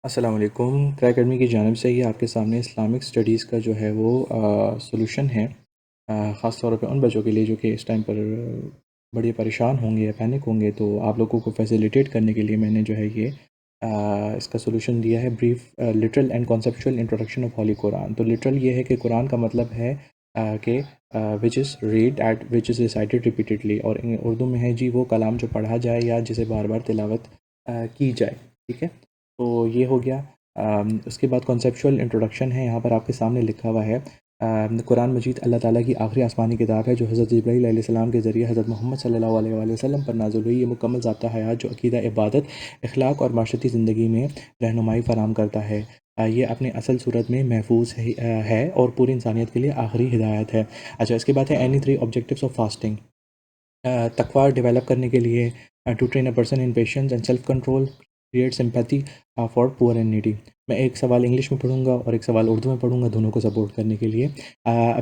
السلام علیکم۔ کرا اکیڈمی کی جانب سے یہ آپ کے سامنے اسلامک اسٹڈیز کا جو ہے وہ سولوشن ہے، خاص طور پہ ان بچوں کے لیے جو کہ اس ٹائم پر بڑے پریشان ہوں گے یا پینک ہوں گے، تو آپ لوگوں کو فیسیلیٹیٹ کرنے کے لیے میں نے جو ہے یہ اس کا سولوشن دیا ہے، brief literal and conceptual introduction of holy Quran. تو لٹرل یہ ہے کہ قرآن کا مطلب ہے کہ which is read at which is recited repeatedly, اور اردو میں ہے جی وہ کلام جو پڑھا جائے یا جسے بار بار تلاوت کی جائے، ٹھیک ہے۔ تو یہ ہو گیا۔ اس کے بعد کنسیپچول انٹروڈکشن ہے، یہاں پر آپ کے سامنے لکھا ہوا ہے قرآن مجید اللہ تعالیٰ کی آخری آسمانی کتاب ہے جو حضرت جبرائیل علیہ السلام کے ذریعے حضرت محمد صلی اللہ علیہ وآلہ وسلم پر نازل ہوئی۔ یہ مکمل ضابطہ حیات جو عقیدہ، عبادت، اخلاق اور معاشرتی زندگی میں رہنمائی فراہم کرتا ہے۔ یہ اپنے اصل صورت میں محفوظ ہے اور پوری انسانیت کے لیے آخری ہدایت ہے۔ اچھا، اس کے بعد ہے any three objectives of fasting. تقوی ڈیولپ کرنے کے لیے، to train a person in patience and self control, create sympathy for poor and needy. میں ایک سوال انگلش میں پڑھوں گا اور ایک سوال اردو میں پڑھوں گا، دونوں کو سپورٹ کرنے کے لیے۔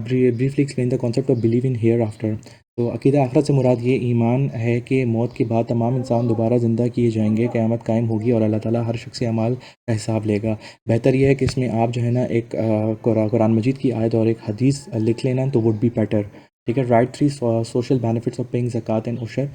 Briefly explain the concept of believe in here after. تو عقیدہ آخرت سے مراد یہ ایمان ہے کہ موت کے بعد تمام انسان دوبارہ زندہ کیے جائیں گے، قیامت قائم ہوگی اور اللہ تعالیٰ ہر شخص اعمال کا حساب لے گا۔ بہتر یہ ہے کہ اس میں آپ جو ہے نا ایک قرآن مجید کی آیت اور ایک حدیث لکھ لینا تو وڈ بی بیٹر، ٹھیک ہے۔ Write three social benefits of paying زکوٰۃ اینڈ عشر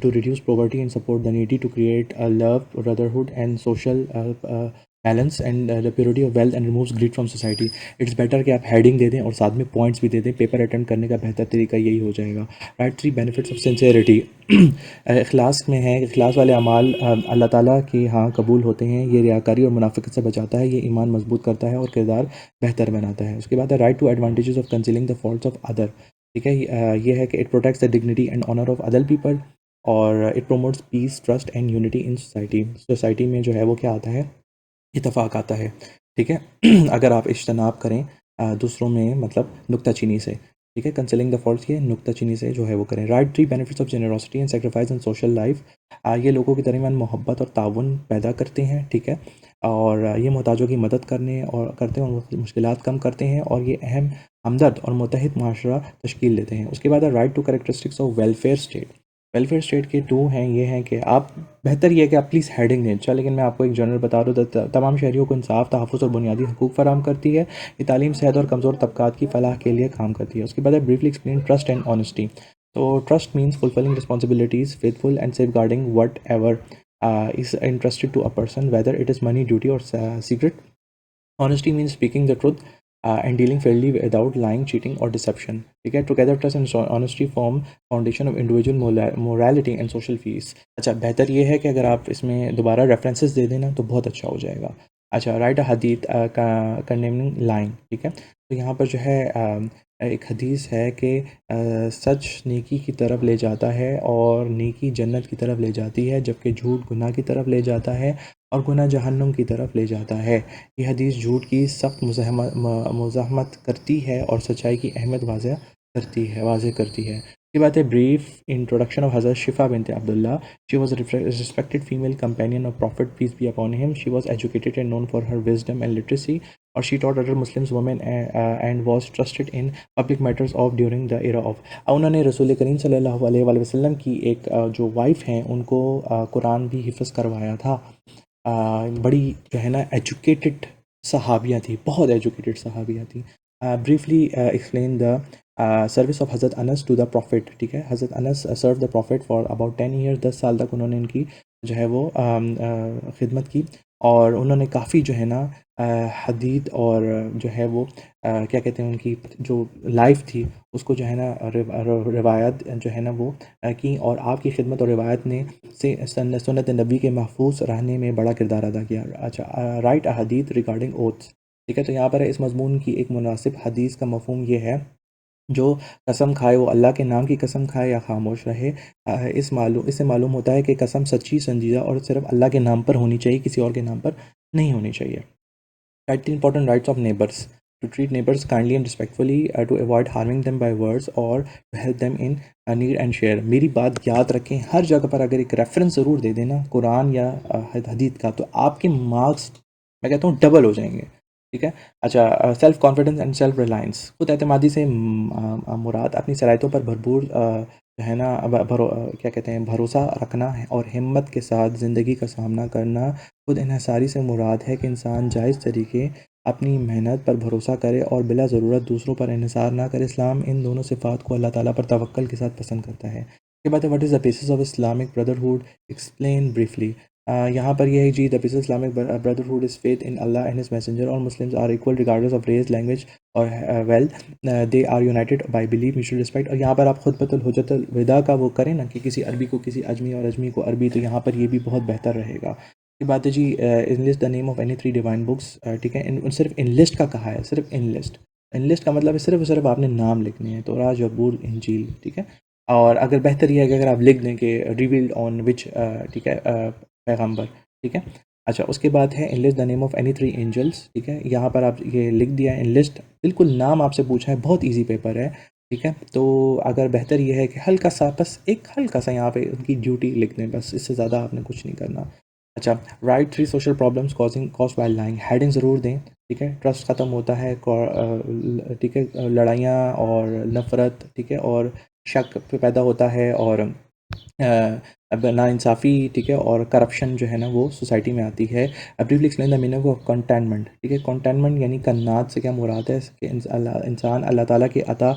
to reduce poverty and support the needy, to create love, brotherhood and social balance and the purity of wealth and removes greed from society. It's better کہ آپ heading دے دیں اور ساتھ میں points بھی دے دیں، پیپر اٹیمپٹ کرنے کا بہتر طریقہ یہی ہو جائے گا۔ Write three benefits of sincerity. اخلاص میں ہے، اخلاص والے اعمال اللہ تعالیٰ کے ہاں قبول ہوتے ہیں، یہ ریاکاری اور منافقت سے بچاتا ہے، یہ ایمان مضبوط کرتا ہے اور کردار بہتر بناتا ہے۔ اس کے بعد ہے write two advantages of concealing the faults of other, ٹھیک ہے۔ یہ ہے کہ it protects the dignity and honour of other people, اور it promotes peace, trust and unity in society. Society میں جو ہے وہ کیا آتا ہے، اتفاق آتا ہے، ٹھیک ہے۔ اگر آپ اجتناب کریں دوسروں میں مطلب نکتہ چینی سے، ٹھیک ہے، کنسلنگ دا فالٹس، یہ نکتہ چینی سے جو ہے وہ کریں۔ Write three benefits of generosity and sacrifice in social life. یہ لوگوں کے درمیان محبت اور تعاون پیدا کرتے ہیں، ٹھیک ہے، اور یہ محتاجوں کی مدد کرنے اور کرتے ہیں، اور مشکلات کم کرتے ہیں، اور یہ اہم ہمدرد اور متحد معاشرہ تشکیل دیتے ہیں۔ اس کے بعد ہے write two characteristics of welfare state. Welfare state کے ٹو ہیں، یہ ہیں کہ آپ بہتر یہ ہے کہ آپ پلیز ہیڈنگ دیں، اچھا، لیکن میں آپ کو ایک جنرل بتا دوں، تمام شہریوں کو انصاف، تحفظ اور بنیادی حقوق فراہم کرتی ہے۔ یہ تعلیم، صحت اور کمزور طبقات کی فلاح کے لیے کام کرتی ہے۔ اس کے بعد ہے briefly explain trust and honesty. تو trust means fulfilling responsibilities, faithful and safeguarding whatever is entrusted to a person, whether it is money, duty or secret. Honesty means speaking the truth and dealing fairly without lying, cheating or deception. ٹھیک ہے، together trust and honesty form foundation of individual morality and social peace۔ اچھا، بہتر یہ ہے کہ اگر آپ اس میں دوبارہ ریفرنسز دے دینا تو بہت اچھا ہو جائے گا۔ اچھا، رائٹ حدیث کنڈیمنگ لائن، ٹھیک ہے۔ تو یہاں پر جو ہے ایک حدیث ہے کہ سچ نیکی کی طرف لے جاتا ہے اور نیکی جنت کی طرف لے جاتی ہے، جبکہ جھوٹ گناہ کی طرف لے جاتا ہے اور گناہ جہنم کی طرف لے جاتا ہے۔ یہ حدیث جھوٹ کی سخت مزاحمت کرتی ہے اور سچائی کی اہمیت واضح کرتی ہے۔ یہ بات ہے بریف انٹروڈکشن آف حضرت شفا بنت عبداللہ۔ She was a respected female companion of Prophet, peace be upon him. She was educated and known for her wisdom and literacy, اور she taught other Muslims women and was trusted in public matters of during the era of۔ انہوں نے رسول کریم صلی اللہ علیہ وآلہ وسلم کی ایک جو وائف ہیں ان کو قرآن بھی حفظ کروایا تھا۔ بڑی جو ہے نا ایجوکیٹڈ صحابیہ تھی، بہت ایجوکیٹڈ صحابیہ تھی۔ Briefly explain the service of حضرت انس ٹو دا پروفٹ، ٹھیک ہے۔ حضرت انس سرو دا پروفٹ فار اباؤٹ 10 ایئر، 10 سال تک انہوں نے ان کی جو ہے وہ خدمت کی، اور انہوں نے کافی جو ہے نا حدیث اور جو ہے وہ کیا کہتے ہیں ان کی جو لائف تھی اس کو جو ہے نا روایت جو ہے نا وہ کی، اور آپ کی خدمت اور روایت نے سنت نبی کے محفوظ رہنے میں بڑا کردار ادا کیا۔ اچھا، رائٹ حدیث ریگارڈنگ اوتھس، ٹھیک ہے۔ تو یہاں پر اس مضمون کی ایک مناسب حدیث کا مفہوم یہ ہے، جو قسم کھائے وہ اللہ کے نام کی قسم کھائے یا خاموش رہے۔ اس سے معلوم ہوتا ہے کہ قسم سچی، سنجیدہ اور صرف اللہ کے نام پر ہونی چاہیے، کسی اور کے نام پر نہیں ہونی چاہیے۔ Write important rights of neighbours, to treat neighbours kindly and respectfully, to avoid harming them by words اور to help them in need and share. میری بات یاد رکھیں، ہر جگہ پر اگر ایک ریفرنس ضرور دے دینا قرآن یا حدیث کا، تو آپ کے مارکس میں کہتا ہوں ڈبل ہو جائیں گے، ٹھیک ہے۔ اچھا، self confidence and self Reliance, خود اعتمادی سے مراد اپنی صلاحیتوں پر بھرپور جو ہے نا کیا کہتے ہیں بھروسہ رکھنا ہے اور ہمت کے ساتھ زندگی کا سامنا کرنا. خود انحصاری سے مراد ہے کہ انسان جائز طریقے اپنی محنت پر بھروسہ کرے اور بلا ضرورت دوسروں پر انحصار نہ کرے. اسلام ان دونوں صفات کو اللہ تعالیٰ پر توکل کے ساتھ پسند کرتا ہے. اس کے بعد ہے what is the basis of Islamic brotherhood, explain briefly. یہاں پر یہ ہے جی، the basis Islamic brotherhood is faith in Allah and his messenger. اور Muslims are equal regardless of race, language اور wealth. They are united by belief, mutual respect. اور یہاں پر آپ خطبۃ الحجت الوداع کا وہ کریں نا کہ کسی عربی کو کسی اجمی اور اجمی کو عربی، تو یہاں پر یہ بھی بہت بہتر رہے گا. یہ بات ہے جی، enlist the name of any 3 divine books. ٹھیک ہے، صرف انلسٹ کا کہا ہے، صرف انلسٹ. انلسٹ کا مطلب ہے صرف اور صرف آپ نے نام لکھنے ہیں، توراہ، زبور، انجیل. ٹھیک ہے. اور اگر بہتر یہ ہے کہ اگر آپ لکھ دیں کہ ریویلڈ آن وچ، ٹھیک ہے، پیغمبر. ٹھیک ہے. اچھا، اس کے بعد ہے enlist the name of any 3 angels. ٹھیک ہے، یہاں پر آپ یہ لکھ دیا انلسٹ، بالکل نام آپ سے پوچھا ہے، بہت ایزی پیپر ہے. ٹھیک ہے. تو اگر بہتر یہ ہے کہ ہلکا سا، بس ایک ہلکا سا یہاں پہ ان کی ڈیوٹی لکھ دیں، بس اس سے زیادہ آپ نے کچھ نہیں کرنا. اچھا، right 3 social problems caused while lying. Heading ضرور دیں. ٹھیک ہے. ٹرسٹ ختم ہوتا ہے، ٹھیک ہے، لڑائیاں اور نفرت، ٹھیک ہے، اور شک پہ پیدا ہوتا ہے، اور ناانصافی، ٹھیک ہے، اور کرپشن جو ہے نا وہ سوسائٹی میں آتی ہے. Briefly explain the meaning of containment. ٹھیک ہے. کنٹینمنٹ یعنی کنات سے کیا مراد ہے کہ انسان اللہ تعالیٰ کی عطا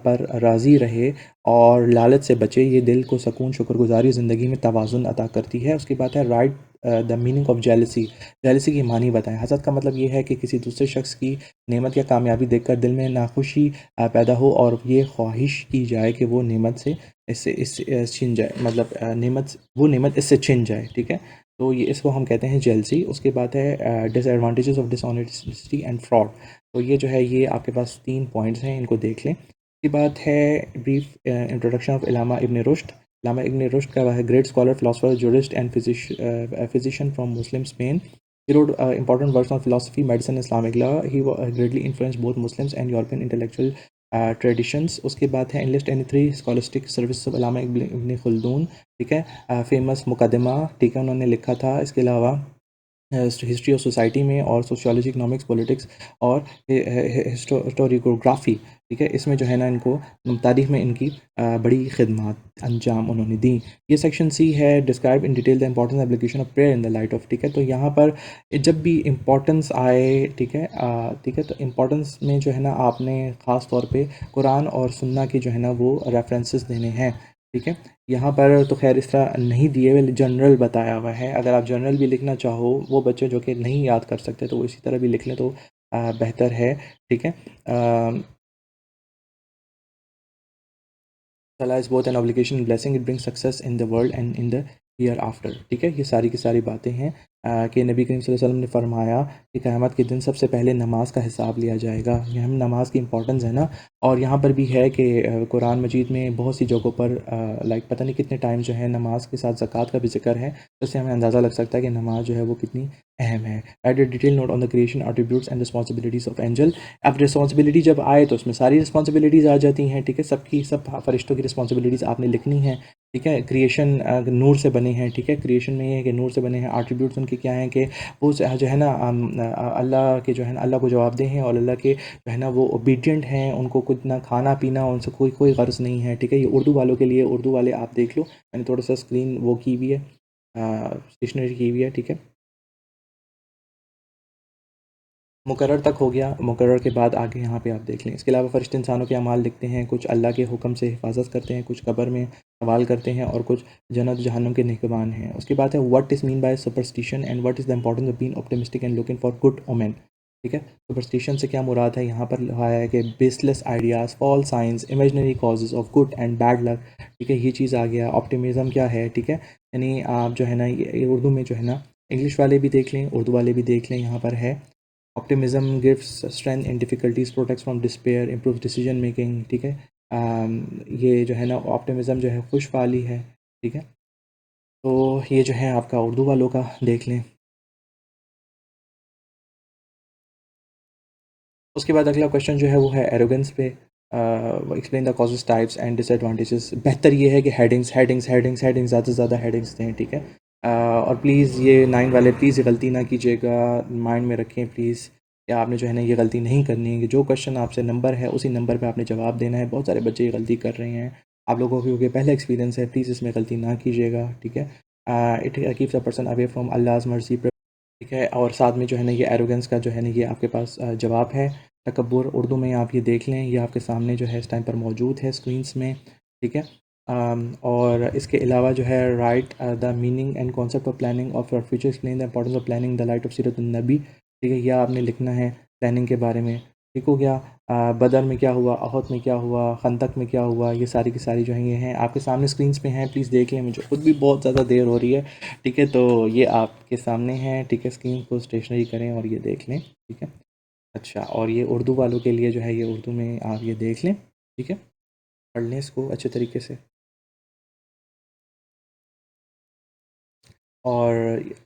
پر راضی رہے اور لالچ سے بچے. یہ دل کو سکون، شکر گزاری، زندگی میں توازن عطا کرتی ہے. اس کی بات ہے right the meaning of jealousy. Jealousy کی معنی بتائیں. حسد کا مطلب یہ ہے کہ کسی دوسرے شخص کی نعمت یا کامیابی دیکھ کر دل میں ناخوشی پیدا ہو اور یہ خواہش کی جائے کہ وہ نعمت سے اس سے چھن جائے، مطلب وہ نعمت اس سے چھن جائے. ٹھیک ہے. تو یہ اس کو ہم کہتے ہیں جیلسی. اس کے بعد ہے disadvantages of dishonesty and fraud. تو یہ جو ہے یہ آپ کے پاس 3 پوائنٹس ہیں، ان کو دیکھ لیں. اس کی بات ہے بریف انٹروڈکشن آف علامہ ابن رشد. علامہ ابن رشد کا وہ ہے great scholar, philosopher, jurist and physician from Muslim Spain. He wrote important works on philosophy, medicine, Islamic law. He greatly influenced both Muslims and European intellectual traditions. اس کے بعد ہے enlist any 3 scholastic services of علامہ ابن خلدون. ٹھیک ہے. Famous مقدمہ، ٹھیک ہے، انہوں نے لکھا تھا. اس کے علاوہ ہسٹری آف سوسائٹی میں، اور سوشیالوجی، اکنامکس، پولیٹکس، اور ہسٹوریکوگرافی. ٹھیک ہے. اس میں جو ہے نا ان کو تاریخ میں ان کی بڑی خدمات انجام انہوں نے دیں. یہ سیکشن سی ہے describe in detail the importance application of prayer in the light of. ٹھیک ہے. تو یہاں پر جب بھی امپورٹنس آئے، ٹھیک ہے، ٹھیک ہے، تو امپورٹنس میں جو ہے نا آپ نے خاص طور پہ قرآن اور سنہ کے جو ہے نا وہ ریفرنسز دینے ہیں. ٹھیک ہے. یہاں پر تو خیر اس طرح نہیں دیے ہوئے، جنرل بتایا ہوا ہے. اگر آپ جنرل بھی لکھنا چاہو، وہ بچے جو کہ نہیں یاد کر سکتے تو وہ اسی طرح بھی لکھ لیں تو بہتر ہے. ٹھیک ہے. Salah is both an obligation blessing. It brings success in the world and in the hereafter. ٹھیک ہے. یہ ساری کی ساری باتیں ہیں کہ نبی کریم صلی اللہ علیہ وسلم نے فرمایا کہ قیامت کے دن سب سے پہلے نماز کا حساب لیا جائے گا. یہ ہم نماز کی امپورٹنس ہے نا. اور یہاں پر بھی ہے کہ قرآن مجید میں بہت سی جگہوں پر لائک پتہ نہیں کتنے ٹائم جو ہے نماز کے ساتھ زکوٰۃ کا بھی ذکر ہے. اس سے ہمیں اندازہ لگ سکتا ہے کہ نماز جو ہے وہ کتنی اہم ہے. Write a detail note on the creation attributes and responsibilities of angel. اب رسپانسبلٹی جب آئے تو اس میں ساری رسپانسبلٹیز آ جاتی ہیں. ٹھیک ہے. سب کی سب فرشتوں کی رسپانسبلٹیز آپ نے لکھنی ہیں. ٹھیک ہے. کریشن نور سے بنے ہیں. ٹھیک ہے. کریشن میں یہ ہے کہ نور سے بنے ہیں. ایٹریبیوٹس ان کے کیا ہیں کہ وہ جو ہے نا اللہ کے جو ہے نا اللہ کو جواب دہ ہیں، اور اللہ کے جو ہے نا وہ اوبیڈینٹ ہیں. ان کو کچھ نہ کھانا پینا ان سے کوئی غرض نہیں ہے. ٹھیک ہے. یہ اردو والوں کے لیے، اردو والے آپ دیکھ لو، میں نے تھوڑا سا اسکرین وہ کی ہوئی ہے، اسٹیشنری کی ہوئی ہے. ٹھیک ہے. مقرر تک ہو گیا. مقرر کے بعد آگے یہاں پہ آپ دیکھ لیں. اس کے علاوہ فرشتے انسانوں کے اعمال لکھتے ہیں. کچھ اللہ کے حکم سے حفاظت کرتے ہیں، کچھ قبر میں سوال کرتے ہیں، اور کچھ جنت جہنم کے نگہبان ہیں. اس کے بعد ہے what is mean by superstition and what is the importance of being optimistic and looking for good omen. ٹھیک ہے. سپرسٹیشن سے کیا مراد ہے؟ یہاں پر لکھا ہے کہ baseless ideas, false signs, imaginary causes of good and bad luck. ٹھیک ہے. یہ چیز آ گیا. آپٹیمزم کیا ہے؟ ٹھیک ہے. یعنی آپ جو ہے نا یہ اردو میں جو ہے نا انگلش والے بھی دیکھ لیں، اردو والے بھی دیکھ لیں. یہاں پر ہے optimism gives strength in difficulties, protects from despair, improves decision making. ٹھیک ہے. یہ جو ہے نا optimism جو ہے خوش فعالی ہے. ٹھیک ہے. تو یہ جو ہے آپ کا اردو والوں کا دیکھ لیں. اس کے بعد اگلا کویشچن جو ہے وہ ہے ایروگنس پہ. Explain the causes, types and disadvantages. بہتر یہ ہے کہ ہیڈنگس ہیڈنگس ہیڈنگس ہیڈنگس زیادہ سے زیادہ ہیڈنگس دیں. ٹھیک ہے. اور پلیز یہ 9 والے پلیز یہ غلطی نہ کیجیے گا، مائنڈ میں رکھیں پلیز کہ آپ نے جو ہے نا یہ غلطی نہیں کرنی ہے. کہ جو کویشچن آپ سے نمبر ہے اسی نمبر پہ آپ نے جواب دینا ہے. بہت سارے بچے یہ غلطی کر رہے ہیں. آپ لوگوں کو پہلے ایکسپیرینس ہے، پلیز اس میں غلطی نہ کیجیے گا، ٹھیک ہے. It keeps a person away from اللہز مرضی، ٹھیک ہے. اور ساتھ میں جو ہے نا یہ ایروگنس کا جو ہے نا یہ آپ کے پاس جواب ہے. تکبر اردو میں آپ یہ دیکھ لیں، یہ آپ کے سامنے جو ہے اس ٹائم پر موجود ہے اسکرینس میں، ٹھیک ہے. اور اس کے علاوہ جو ہے right the meaning and concept of planning of your future, explain the importance of planning the light of سیرت النبی، ٹھیک ہے. یہ آپ نے لکھنا ہے پلاننگ کے بارے میں، ٹھیک ہو گیا. بدر میں کیا ہوا، احد میں کیا ہوا، خندق میں کیا ہوا، یہ ساری کی ساری جو ہیں یہ ہیں آپ کے سامنے اسکرینس پہ ہیں. پلیز دیکھ لیں، مجھے خود بھی بہت زیادہ دیر ہو رہی ہے، ٹھیک ہے. تو یہ آپ کے سامنے ہیں، ٹھیک ہے. اسکرین کو اسٹیشنری کریں اور یہ دیکھ لیں، ٹھیک ہے. اچھا، اور یہ اردو والوں کے لیے جو ہے یہ اردو میں آپ یہ دیکھ لیں، ٹھیک ہے. پڑھ لیں اس کو اچھے طریقے سے. اور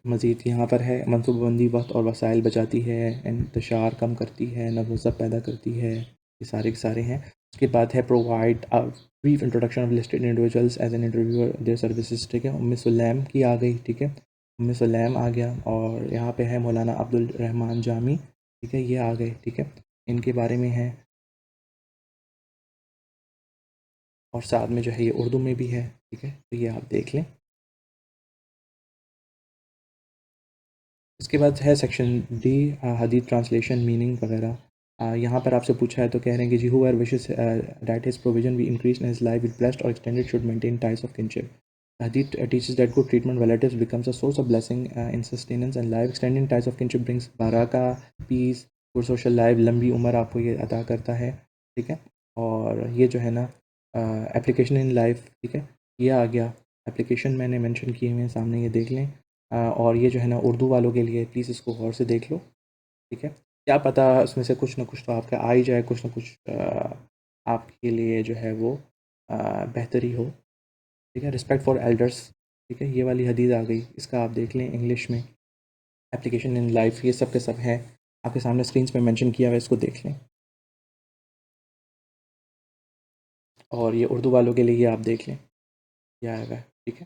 مزید یہاں پر ہے منصوبہ بندی وقت اور وسائل بچاتی ہے، انتشار کم کرتی ہے، نظم و ضبط پیدا کرتی ہے، یہ سارے کے سارے ہیں. اس کے بعد ہے provide brief introduction of listed individuals as an interview their services, ٹھیک ہے. سلیم کی آ گئی، ٹھیک ہے. سلیم آ گیا. اور یہاں پہ ہے مولانا عبد الرحمن جامی، ٹھیک ہے. یہ آ گئے، ٹھیک ہے. ان کے بارے میں ہے. اور ساتھ میں جو ہے یہ اردو میں بھی ہے، ٹھیک ہے. تو یہ آپ دیکھ لیں. اس کے بعد ہے سیکشن ڈی، حدیث ٹرانسلیشن میننگ وغیرہ. یہاں پر آپ سے پوچھا ہے تو کہہ رہے ہیں کہ جی whoever wishes that his provision be increase in his life with blessed اور extended should maintain ties of kinship. حدیث teaches that good treatment relatives becomes a source of blessing in sustenance and life. Extending ties of kinship brings baraka, peace, good social life. لمبی عمر آپ کو یہ عطا کرتا ہے، ٹھیک ہے. اور یہ جو ہے نا اپلیکیشن ان لائف، ٹھیک ہے. یہ آ گیا. اپلیکیشن میں نے مینشن کیے ہوئے ہیں سامنے، یہ دیکھ لیں. اور یہ جو ہے نا اردو والوں کے لیے پلیز اس کو غور سے دیکھ لو، ٹھیک ہے. کیا پتہ اس میں سے کچھ نہ کچھ تو آپ کا آ ہی جائے، کچھ نہ کچھ آپ کے لیے جو ہے وہ بہتری ہو، ٹھیک ہے. رسپیکٹ فار ایلڈرس، ٹھیک ہے. یہ والی حدیث آ گئی، اس کا آپ دیکھ لیں انگلش میں. اپلیکیشن ان لائف، یہ سب کے سب ہیں آپ کے سامنے اسکرینس پہ مینشن کیا ہوا ہے، اس کو دیکھ لیں. اور یہ اردو والوں کے لیے یہ آپ دیکھ لیں، یہ آئے گا، ٹھیک ہے.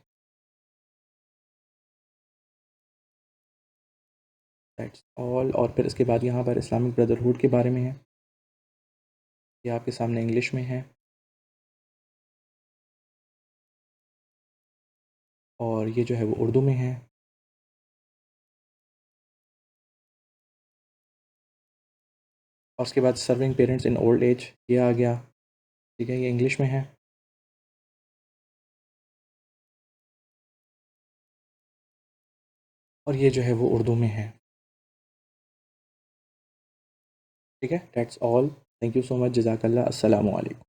دیٹس آل. اور پھر اس کے بعد یہاں پر اسلامک بردرہوڈ کے بارے میں ہے، یہ آپ کے سامنے انگلش میں ہے. اور یہ جو ہے وہ اردو میں ہے. اور اس کے بعد serving parents in old age, یہ آ گیا، ٹھیک ہے. یہ انگلش میں ہے. اور یہ جو ہے وہ اردو میں ہے، ٹھیک ہے. That's all. Thank you so much. جزاک اللہ. السلام علیکم.